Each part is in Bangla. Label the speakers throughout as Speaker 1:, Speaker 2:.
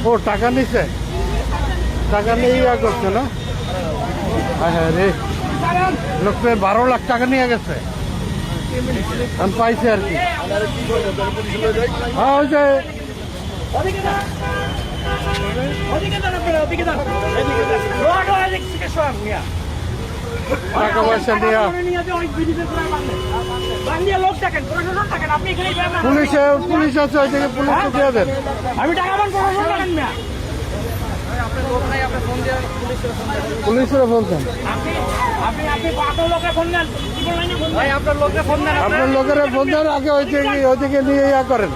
Speaker 1: ও টাকা নিছে, টাকা নিয়ে ইয়া করছে না? হ্যাঁ রে, লোকটা 12 লাখ টাকা নিয়ে গেছে, আমি পাইছি আর কি। হ্যাঁ ওই যে টাকা পয়সা নিয়ে পুলিশ আছে, ওই থেকে পুলিশকে দিয়ে দেন। পুলিশের ফোন দেন, আপনার লোকের ফোন দেন আগে, ওইদিকে নিয়ে ইয়া করেন।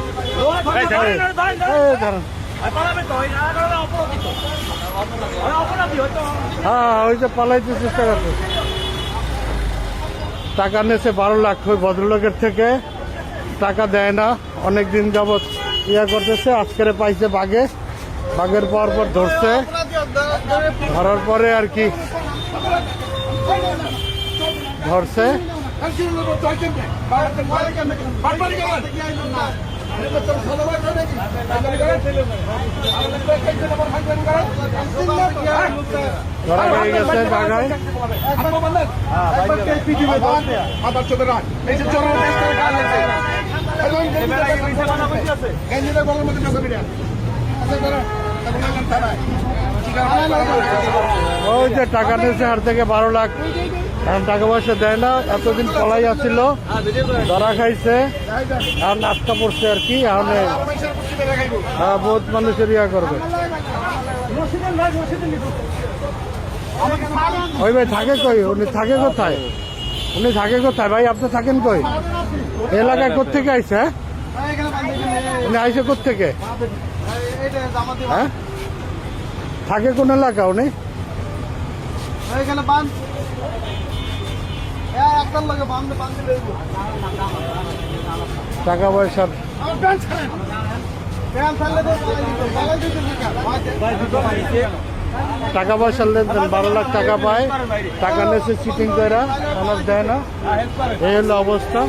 Speaker 1: হ্যাঁ ওই যে পালাইতে চেষ্টা করছে। টাকা নিয়েছে 12 লাখ ওই ভদ্রলোকের থেকে, টাকা দেয় না, অনেক দিন যাবৎ ইয়া করতেছে। আজকের পাইছে বাঘে, বাঘের পর ধরছে, ধরার পরে আর কি ধরছে। ধরা হয়ে গেছে বাঘায়। ওই যে টাকা নিয়েছে হার থেকে 12 লাখ, এখন টাকা পয়সা দেয় না, এতদিন পলাই আসছিল, ধরা খাইছে আর নাস্তা পড়ছে আর কি। এখন বহুত মানুষের ইয়া করবে। ওই ভাই থাকে কই, উনি থাকে কোথায়, উনি থাকে কোথায় ভাই, আপনি থাকেন কই? এলাকায় কোথেকে আইছে? উনি আইসে কোথেকে? হ্যাঁ থাকে কোন এলাকা উনি? টাকা পয়সার টাকা পয়সার লেনদেন, 12 লাখ টাকা পায়, টাকা নেছে চিটিং করে, আমার দেয় না, এই হলো অবস্থা।